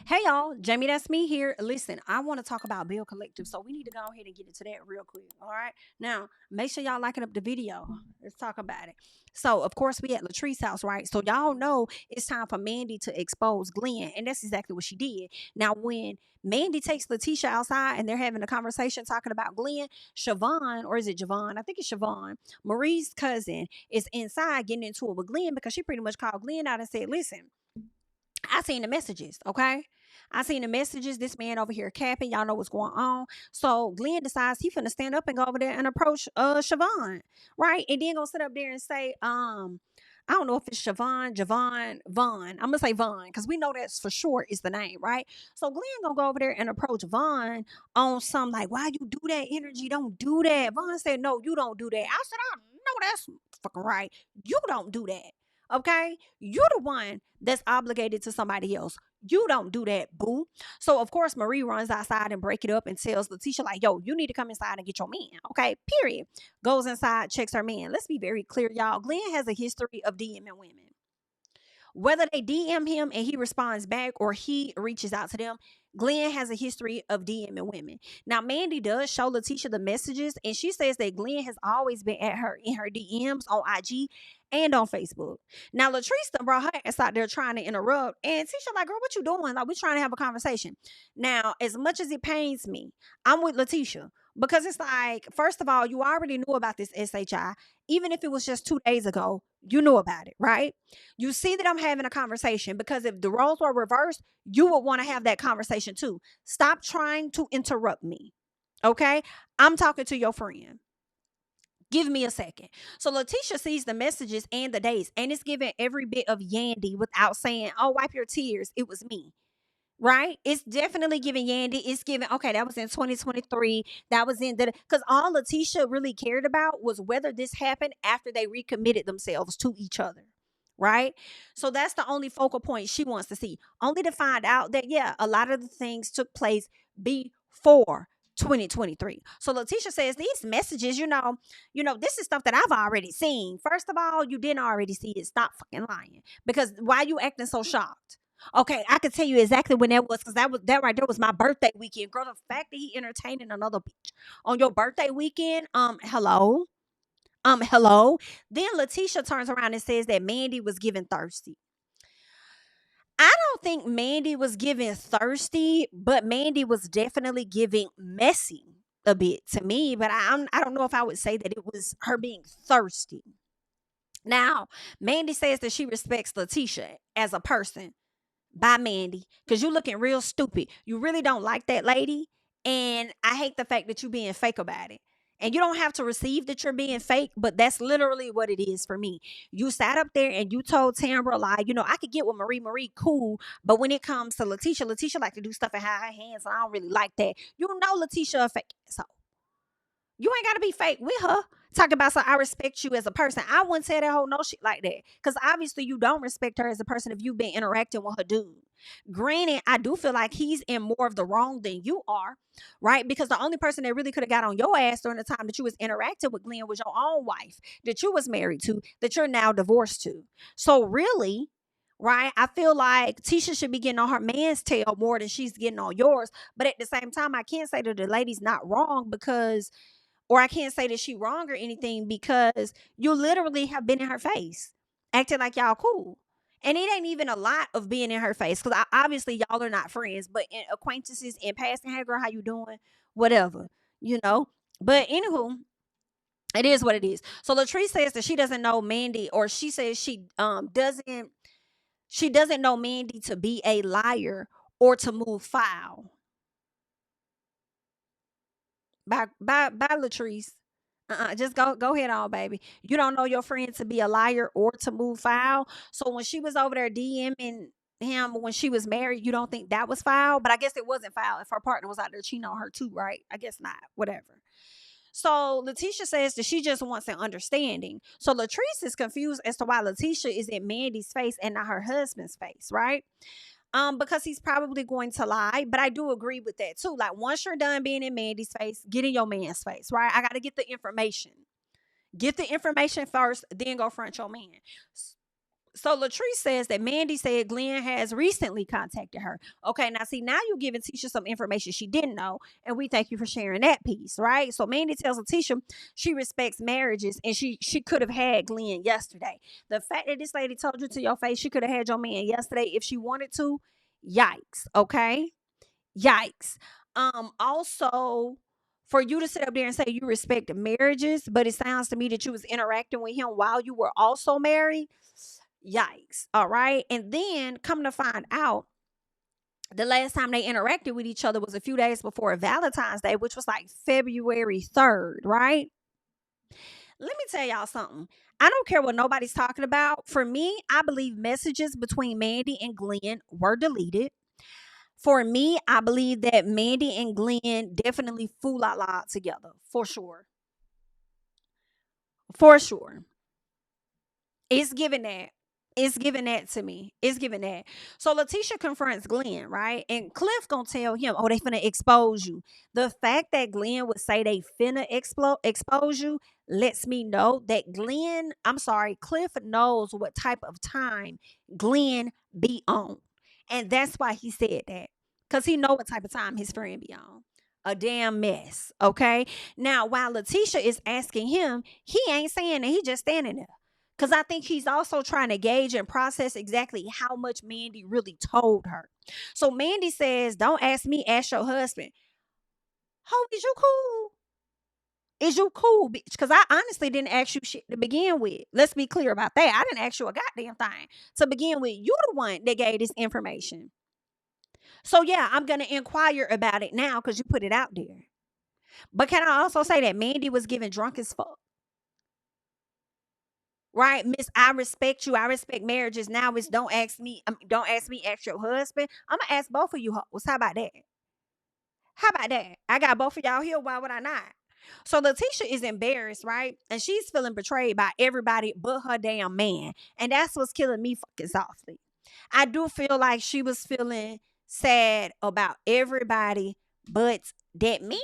Hey y'all, Jamie, that's me here. Listen, I want to talk about Bill Collective, so we need to go ahead and get into that real quick. All right, now make sure y'all liking up the video. Let's talk about it. So, of course, we at Latrice house, right? So y'all know it's time for Mandy to expose Glenn, and that's exactly what she did. Now, when Mandy takes Leticia outside and they're having a conversation talking about Glenn, Siobhan, or is it Javon? I think it's Siobhan. Marie's cousin is inside getting into it with Glenn because she pretty much called Glenn out and said, "Listen, I seen the messages, okay? I seen the messages. This man over here capping. Y'all know what's going on." So Glenn decides he finna stand up and go over there and approach Siobhan, right? And then gonna sit up there and say, I don't know if it's Siobhan, Javon, Vaughn. I'm gonna say Vaughn, because we know that's for sure is the name, right? So Glenn gonna go over there and approach Vaughn on some like, "Why you do that energy? Don't do that." Vaughn said, "No, you don't do that." I said, "I know that's fucking right. You don't do that." Okay, you're the one that's obligated to somebody else. You don't do that, boo. So of course Marie runs outside and break it up and tells Leticia like, "Yo, you need to come inside and get your man." Okay, period. Goes inside, checks her man. Let's be very clear, y'all. Glenn has a history of DMing women. Whether they DM him and he responds back or he reaches out to them, Glenn has a history of DMing women. Now, Mandy does show Leticia the messages, and she says that Glenn has always been at her in her DMs on IG and on Facebook. Now, Latrice done brought her ass out there trying to interrupt, and Tisha like, "Girl, what you doing? Like, we trying to have a conversation." Now, as much as it pains me, I'm with Leticia because it's like, first of all, you already knew about this SHI. Even if it was just 2 days ago, you knew about it, right? You see that I'm having a conversation because if the roles were reversed, you would want to have that conversation too. Stop trying to interrupt me. Okay? I'm talking to your friend. Give me a second. So Leticia sees the messages and the dates, and it's giving every bit of Yandy without saying, "Oh, wipe your tears. It was me." Right? It's definitely giving Yandy. It's giving, okay, that was in 2023. That was in the, because all Leticia really cared about was whether this happened after they recommitted themselves to each other. Right? So that's the only focal point she wants to see. Only to find out that, yeah, a lot of the things took place before 2023. So Leticia says these messages, this is stuff that I've already seen. First of all, you didn't already see it. Stop fucking lying. Because why you acting so shocked? Okay, I can tell you exactly when that was because that right there was my birthday weekend. Girl, the fact that he entertaining another bitch on your birthday weekend, hello. Hello. Then Leticia turns around and says that Mandy was giving thirsty. I don't think Mandy was giving thirsty, but Mandy was definitely giving messy a bit to me. But I don't know if I would say that it was her being thirsty. Now, Mandy says that she respects Leticia as a person. By Mandy, because you looking real stupid. You really don't like that lady. And I hate the fact that you being fake about it. And you don't have to receive that you're being fake, but that's literally what it is for me. You sat up there and you told Tambra, like, I could get with Marie, cool, but when it comes to Leticia like to do stuff and have her hands, and I don't really like that. You know Leticia a fake. So you ain't gotta be fake with her. Talk about, so I respect you as a person. I wouldn't say that whole no shit like that. Because obviously you don't respect her as a person if you've been interacting with her dude. Granted, I do feel like he's in more of the wrong than you are, right? Because the only person that really could have got on your ass during the time that you was interacting with Glenn was your own wife that you was married to, that you're now divorced to. So really, right? I feel like Tisha should be getting on her man's tail more than she's getting on yours. But at the same time, I can't say that the lady's not wrong because, or I can't say that she wrong or anything because you literally have been in her face acting like y'all cool. And it ain't even a lot of being in her face because obviously y'all are not friends, but in acquaintances and passing, "Hey girl, how you doing?" Whatever, you know. But anywho, it is what it is. So Latrice says that she doesn't know Mandy, or she says she doesn't know Mandy to be a liar or to move foul. By Latrice. Just go ahead on, baby. You don't know your friend to be a liar or to move foul. So when she was over there DMing him when she was married, you don't think that was foul? But I guess it wasn't foul if her partner was out there cheating on her too, right? I guess not. Whatever. So Leticia says that she just wants an understanding. So Latrice is confused as to why Leticia is in Mandy's face and not her husband's face, right? Because he's probably going to lie. But I do agree with that too. Like, once you're done being in Mandy's face, get in your man's face, right? I got to get the information. Get the information first, then go front your man. So Latrice says that Mandy said Glenn has recently contacted her. Okay, now see, now you're giving Tisha some information she didn't know, and we thank you for sharing that piece, right? So Mandy tells Leticia she respects marriages, and she could have had Glenn yesterday. The fact that this lady told you to your face she could have had your man yesterday if she wanted to, yikes. Okay, yikes. Also, for you to sit up there and say you respect marriages, but it sounds to me that you was interacting with him while you were also married. Yikes. All right. And then come to find out, the last time they interacted with each other was a few days before Valentine's Day, which was like February 3rd, right? Let me tell y'all something. I don't care what nobody's talking about. For me, I believe messages between Mandy and Glenn were deleted. For me, I believe that Mandy and Glenn definitely fool la la together. For sure. For sure. It's giving that. It's giving that to me. It's giving that. So Leticia confronts Glenn, right? And Cliff gonna tell him, oh, they finna expose you. The fact that Glenn would say they finna expose you lets me know that Cliff knows what type of time Glenn be on. And that's why he said that. Because he know what type of time his friend be on. A damn mess. Okay. Now, while Leticia is asking him, he ain't saying that. He just standing there. Because I think he's also trying to gauge and process exactly how much Mandy really told her. So Mandy says, don't ask me, ask your husband. Ho, is you cool? Is you cool, bitch? Because I honestly didn't ask you shit to begin with. Let's be clear about that. I didn't ask you a goddamn thing to begin with. You the one that gave this information. So yeah, I'm going to inquire about it now because you put it out there. But can I also say that Mandy was giving drunk as fuck? Right, Miss, I respect you. I respect marriages. Now it's don't ask me, ask your husband. I'm gonna ask both of you hoes. How about that? How about that? I got both of y'all here. Why would I not? So Leticia is embarrassed, right? And she's feeling betrayed by everybody but her damn man. And that's what's killing me fucking softly. I do feel like she was feeling sad about everybody but that man,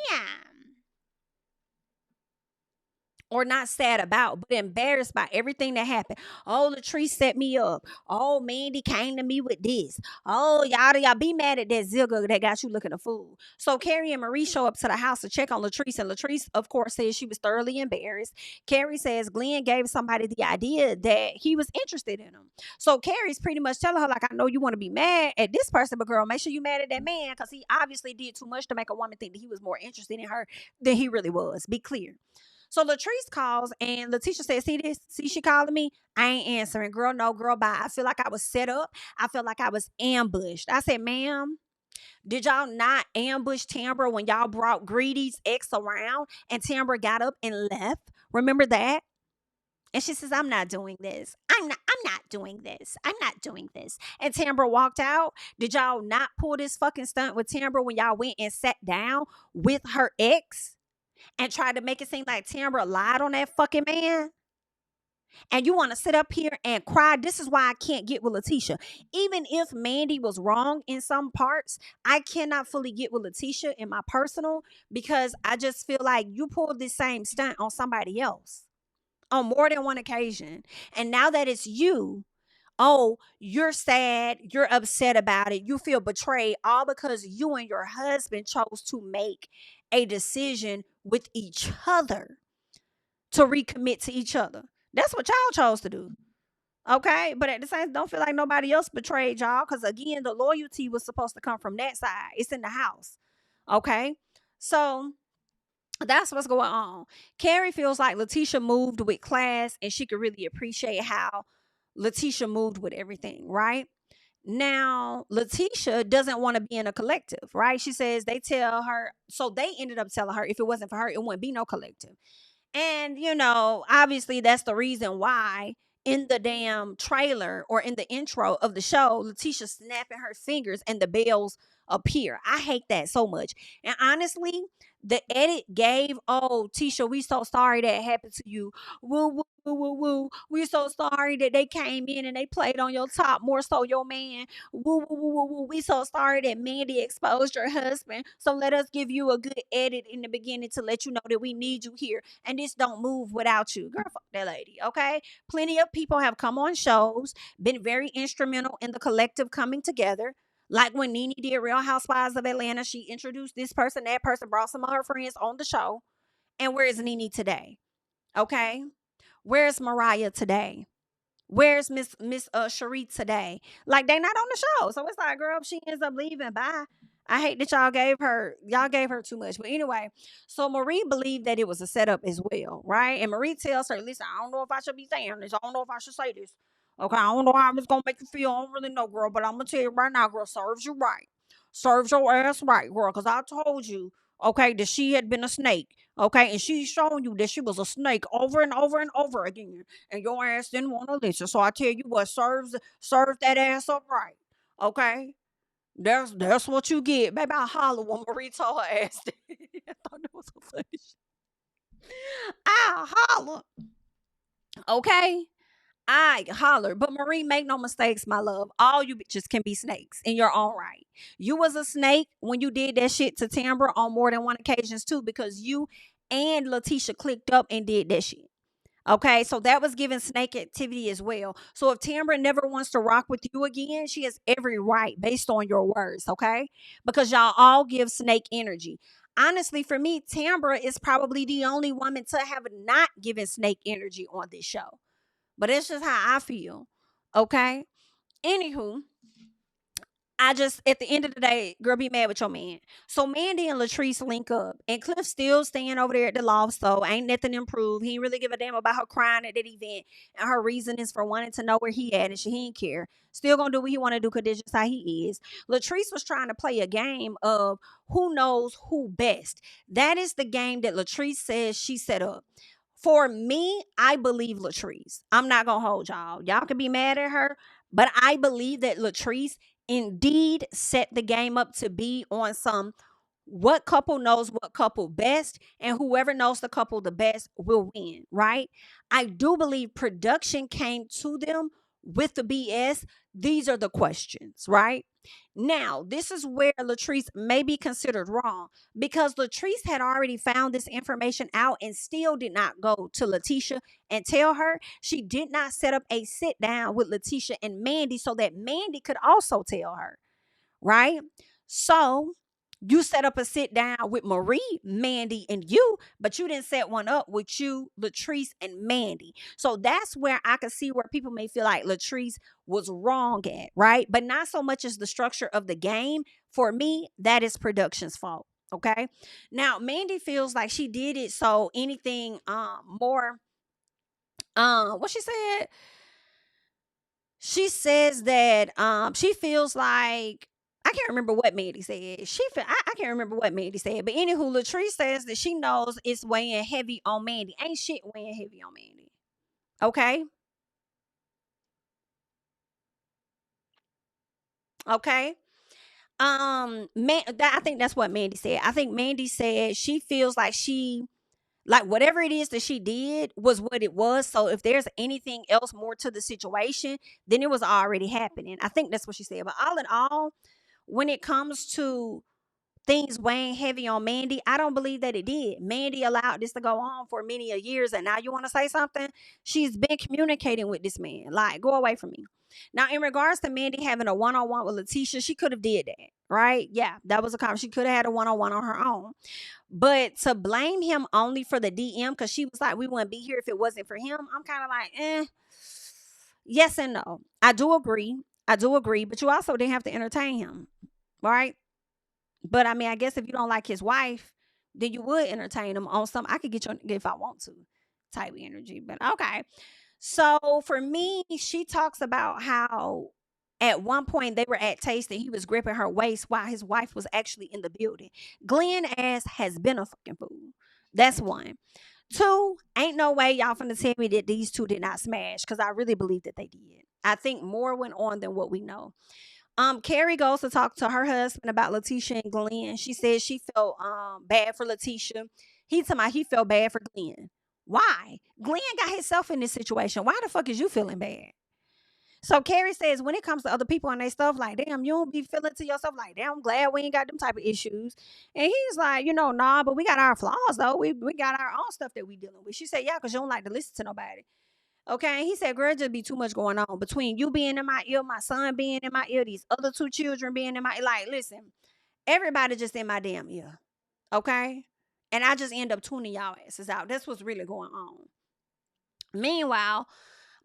or not sad about, but embarrassed by everything that happened. Oh, Latrice set me up. Oh, Mandy came to me with this. Oh, y'all be mad at that Zigga that got you looking a fool. So Carrie and Marie show up to the house to check on Latrice, and Latrice, of course, says she was thoroughly embarrassed. Carrie says Glenn gave somebody the idea that he was interested in him. So Carrie's pretty much telling her, like, I know you want to be mad at this person, but girl, make sure you mad at that man because he obviously did too much to make a woman think that he was more interested in her than he really was. Be clear. So Latrice calls and Leticia says, see this? See, she calling me. I ain't answering. Girl, no, girl, bye. I feel like I was set up. I feel like I was ambushed. I said, ma'am, did y'all not ambush Tambra when y'all brought Greedy's ex around and Tambra got up and left? Remember that? And she says, I'm not doing this. I'm not doing this. I'm not doing this. And Tambra walked out. Did y'all not pull this fucking stunt with Tambra when y'all went and sat down with her ex? And tried to make it seem like Tambra lied on that fucking man. And you want to sit up here and cry. This is why I can't get with Leticia. Even if Mandy was wrong in some parts, I cannot fully get with Leticia in my personal, because I just feel like you pulled this same stunt on somebody else on more than one occasion. And now that it's you, oh, you're sad, you're upset about it, you feel betrayed, all because you and your husband chose to make a decision with each other to recommit to each other. That's what y'all chose to do. Okay. But at the same time, don't feel like nobody else betrayed y'all. Because again, the loyalty was supposed to come from that side. It's in the house. Okay. So that's what's going on. Carrie feels like Leticia moved with class and she could really appreciate how Leticia moved with everything, right? Now, Leticia doesn't want to be in a collective, right? She says they tell her, so they ended up telling her if it wasn't for her, it wouldn't be no collective. And, obviously that's the reason why in the damn trailer or in the intro of the show, Leticia snapping her fingers and the bells appear. I hate that so much. And honestly, the edit gave, oh, Tisha, we so sorry that happened to you. Woo, woo, woo, woo, woo. We're so sorry that they came in and they played on your top more so your man. Woo, woo, woo, woo, woo. We so sorry that Mandy exposed your husband. So let us give you a good edit in the beginning to let you know that we need you here. And this don't move without you. Girl, fuck that lady, okay? Plenty of people have come on shows, been very instrumental in the collective coming together. Like when Nene did Real Housewives of Atlanta, she introduced this person, that person, brought some of her friends on the show. And where is Nene today? Okay. Where's Mariah today? Where's Miss Cherie today? Like they not on the show. So it's like, girl, if she ends up leaving, bye. I hate that y'all gave her too much. But anyway, so Marie believed that it was a setup as well, right? And Marie tells her, listen, I don't know if I should be saying this. I don't know if I should say this. Okay, I don't know how it's gonna make you feel. I don't really know, girl. But I'm gonna tell you right now, girl, serves you right. Serves your ass right, girl. Cause I told you, okay, that she had been a snake. Okay, and she's showing you that she was a snake over and over and over again, and your ass didn't want to listen. So I tell you what, serves that ass up right. Okay, that's what you get, baby. I holler when Marie told her ass that. I thought that was so funny. I holler, okay. I holler, but Marie, make no mistakes, my love. All you bitches can be snakes in your own right. You was a snake when you did that shit to Tambra on more than one occasions too, because you and Leticia clicked up and did that shit. Okay, so that was giving snake activity as well. So if Tambra never wants to rock with you again, she has every right based on your words, okay? Because y'all all give snake energy. Honestly, for me, Tambra is probably the only woman to have not given snake energy on this show. But it's just how I feel. Okay. Anywho, I just at the end of the day, girl, be mad with your man. So Mandy and Latrice link up, and Cliff still staying over there at the loft. So ain't nothing improved. He ain't really give a damn about her crying at that event, and her reason is for wanting to know where he at, and she ain't care. Still gonna do what he want to do because that's just how he is. Latrice was trying to play a game of who knows who best. That is the game that Latrice says she set up. For me, I believe Latrice. I'm not gonna hold y'all. Y'all can be mad at her, but I believe that Latrice indeed set the game up to be on some what couple knows what couple best, and whoever knows the couple the best will win, right? I do believe production came to them with the BS. These are the questions, right? Now, this is where Latrice may be considered wrong because Latrice had already found this information out and still did not go to Leticia and tell her. She did not set up a sit down with Leticia and Mandy so that Mandy could also tell her, right? So you set up a sit down with Marie, Mandy, and you, but you didn't set one up with you, Latrice, and Mandy. So that's where I could see where people may feel like Latrice was wrong at, right? But not so much as the structure of the game. For me, that is production's fault. Okay. Now Mandy feels like she did it so anything more what she says that she feels like I can't remember what Mandy said. I can't remember what Mandy said. But anywho, Latrice says that she knows it's weighing heavy on Mandy. Ain't shit weighing heavy on Mandy. Okay. Okay. I think that's what Mandy said. I think Mandy said she feels like like whatever it is that she did was what it was. So if there's anything else more to the situation, then it was already happening. I think that's what she said. But all in all, when it comes to things weighing heavy on Mandy, I don't believe that it did. Mandy allowed this to go on for many a years, and now you want to say something? She's been communicating with this man. Like, go away from me. Now, in regards to Mandy having a one-on-one with Leticia, she could have did that, right? Yeah, that was a comment. She could have had a one-on-one on her own. But to blame him only for the DM, because she was like, we wouldn't be here if it wasn't for him. I'm kind of like, yes and no. I do agree. I do agree. But you also didn't have to entertain him, right? But I mean, I guess if you don't like his wife, then you would entertain him on some. I could get you if I want to type energy. But okay. So for me, she talks about how at one point they were at Taste and he was gripping her waist while his wife was actually in the building. Glenn ass has been a fucking fool. That's one. Two, ain't no way y'all finna tell me that these two did not smash because I really believe that they did. I think more went on than what we know. Carrie goes to talk to her husband about Leticia and Glenn. She says she felt bad for Leticia. He felt bad for Glenn. Why? Glenn got himself in this situation. Why the fuck is you feeling bad? So Carrie says when it comes to other people and they stuff, like, damn, you don't be feeling to yourself like, damn, I'm glad we ain't got them type of issues. And he's like, nah, but we got our flaws though. We got our own stuff that we dealing with. She said, yeah, because you don't like to listen to nobody. Okay. He said, girl, just be too much going on between you being in my ear, my son being in my ear, these other two children being in my ear. Like, listen, everybody just in my damn ear. Okay. And I just end up tuning y'all asses out. That's what's really going on. Meanwhile,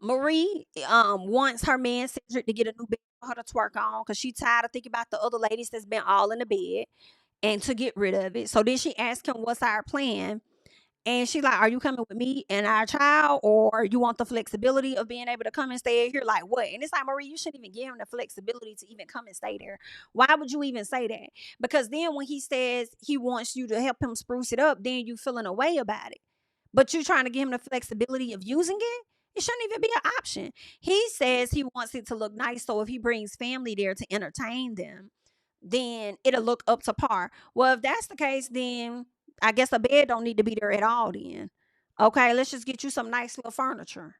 Marie wants her man Cedric to get a new bed for her to twerk on because she tired of thinking about the other ladies that's been all in the bed and to get rid of it. So then she asked him, what's our plan? And she like, are you coming with me and our child, or you want the flexibility of being able to come and stay here? Like what? And it's like, Marie, you shouldn't even give him the flexibility to even come and stay there. Why would you even say that? Because then when he says he wants you to help him spruce it up, then you feeling a way about it. But you trying to give him the flexibility of using it? It shouldn't even be an option. He says he wants it to look nice. So if he brings family there to entertain them, then it'll look up to par. Well, if that's the case, then I guess a bed don't need to be there at all then. Okay, let's just get you some nice little furniture.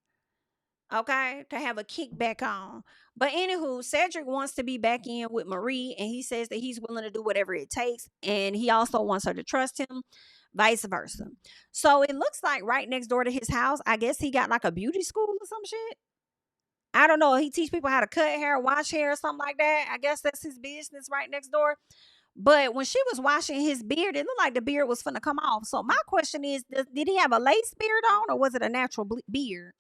Okay, to have a kickback on. But anywho, Cedric wants to be back in with Marie, and he says that he's willing to do whatever it takes, and he also wants her to trust him, vice versa. So it looks like right next door to his house, I guess he got like a beauty school or some shit. I don't know. He teach people how to cut hair, wash hair, or something like that. I guess that's his business right next door. But when she was washing his beard, it looked like the beard was finna come off. So my question is, did he have a lace beard on, or was it a natural beard?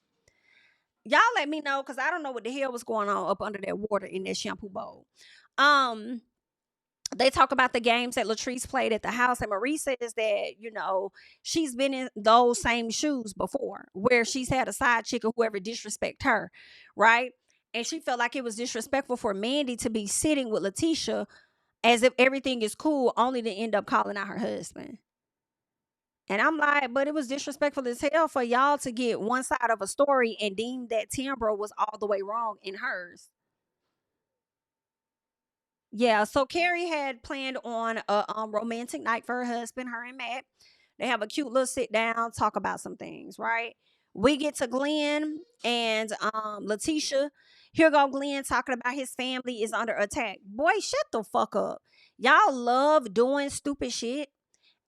Y'all let me know, because I don't know what the hell was going on up under that water in that shampoo bowl. Um, they talk about the games that Latrice played at the house, and Marie says that she's been in those same shoes before, where she's had a side chick or whoever disrespect her, right? And she felt like it was disrespectful for Mandy to be sitting with Leticia as if everything is cool, only to end up calling out her husband. And I'm like, but it was disrespectful as hell for y'all to get one side of a story and deem that Tambra was all the way wrong in hers. Yeah, so Carrie had planned on a romantic night for her husband, her and Matt. They have a cute little sit down, talk about some things, right? We get to Glenn and Leticia. Here go Glenn talking about his family is under attack. Boy, shut the fuck up. Y'all love doing stupid shit.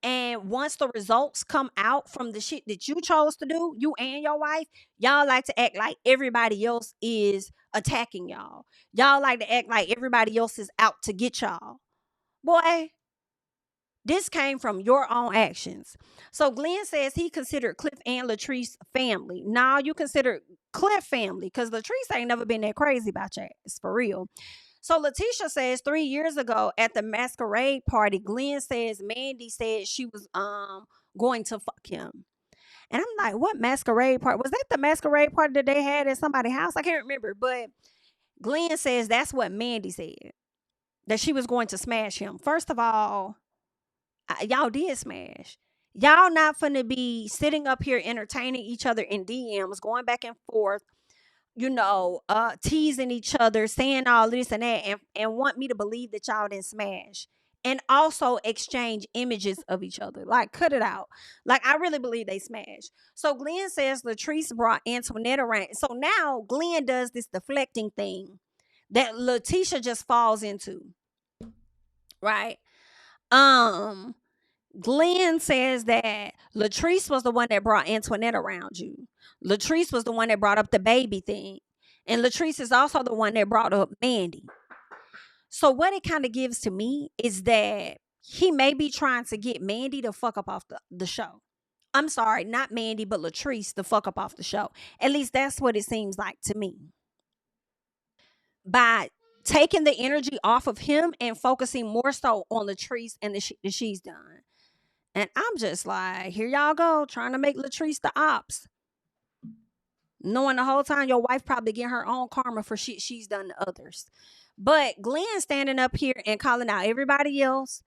And once the results come out from the shit that you chose to do, you and your wife, y'all like to act like everybody else is attacking y'all. Y'all like to act like everybody else is out to get y'all. Boy, this came from your own actions. So Glenn says he considered Cliff and Latrice family. Now you consider Cliff family, because Latrice ain't never been that crazy about you. It's for real. So Leticia says 3 years ago at the masquerade party, Glenn says Mandy said she was going to fuck him. And I'm like, what masquerade party? Was that the masquerade party that they had at somebody's house? I can't remember. But Glenn says that's what Mandy said. That she was going to smash him. First of all, y'all did smash. Y'all not finna be sitting up here entertaining each other in DMs, going back and forth, teasing each other, saying all this and that, and want me to believe that y'all didn't smash. And also exchange images of each other. Like, cut it out. Like, I really believe they smashed. So Glenn says Latrice brought Antoinette around. So now Glenn does this deflecting thing that Leticia just falls into. Right? Um, Glenn says that Latrice was the one that brought Antoinette around you. Latrice was the one that brought up the baby thing. And Latrice is also the one that brought up Mandy. So what it kind of gives to me is that he may be trying to get Mandy to fuck up off the show. I'm sorry, not Mandy, but Latrice to fuck up off the show. At least that's what it seems like to me. By taking the energy off of him and focusing more so on Latrice and the shit that she's done. And I'm just like, here y'all go, trying to make Latrice the ops. Knowing the whole time your wife probably getting her own karma for shit she's done to others. But Glenn standing up here and calling out everybody else,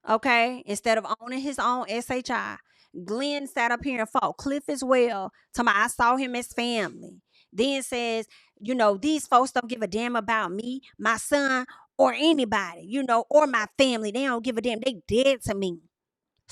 okay, instead of owning his own SHI. Glenn sat up here and fought Cliff as well. Talking about I saw him as family. Then says, these folks don't give a damn about me, my son, or anybody, or my family. They don't give a damn. They dead to me.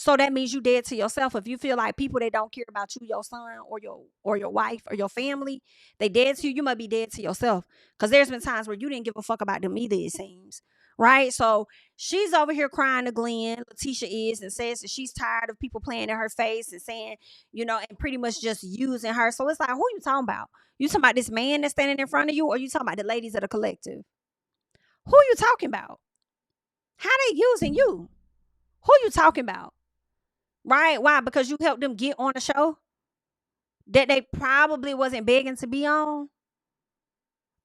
So that means you dead to yourself. If you feel like people that don't care about you, your son or your wife or your family, they dead to you, you must be dead to yourself. Because there's been times where you didn't give a fuck about them either, it seems. Right? So she's over here crying to Glenn. Leticia is, and says that she's tired of people playing in her face and saying, and pretty much just using her. So it's like, who you talking about? You talking about this man that's standing in front of you, or you talking about the ladies of the collective? Who you talking about? How they using you? Who you talking about? Right? Why? Because you helped them get on a show that they probably wasn't begging to be on.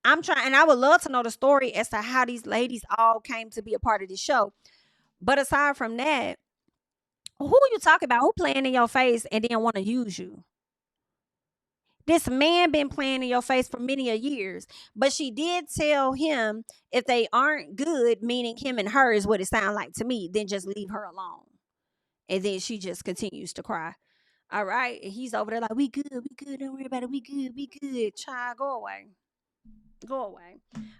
I'm trying, and I would love to know the story as to how these ladies all came to be a part of this show. But aside from that, who you talking about? Who playing in your face and then want to use you? This man been playing in your face for many a years, but she did tell him if they aren't good, meaning him and her is what it sounds like to me, then just leave her alone. And then she just continues to cry. All right. And he's over there like, we good. Don't worry about it. We good. Child, go away.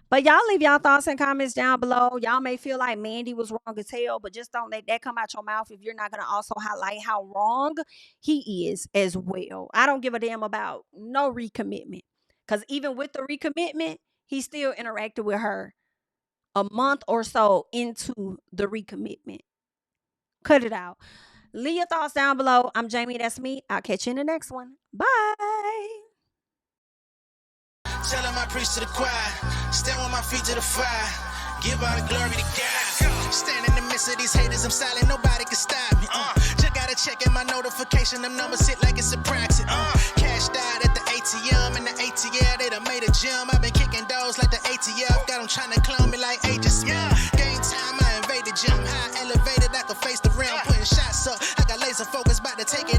But y'all leave y'all thoughts and comments down below. Y'all may feel like Mandy was wrong as hell, but just don't let that come out your mouth if you're not going to also highlight how wrong he is as well. I don't give a damn about no recommitment. Because even with the recommitment, he still interacted with her a month or so into the recommitment. Cut it out. Leave your thoughts down below. I'm Jamie. That's me. I'll catch you in the next one. Bye. Tell him I preach to the choir. Stand with my feet to the fire. Give all the glory to God. Stand in the midst of these haters. I'm silent. Nobody can stop me. Just gotta check in my notification. Them numbers hit like it's a proxy. Cashed out at the ATM. And the ATL, they done made a gym. I've been kicking doors like the ATL. Got them trying to clone me like Agent Smith. Game time, I invaded gym. High elevated, I can face the rim. Putting shots up. I got laser focus, about to take it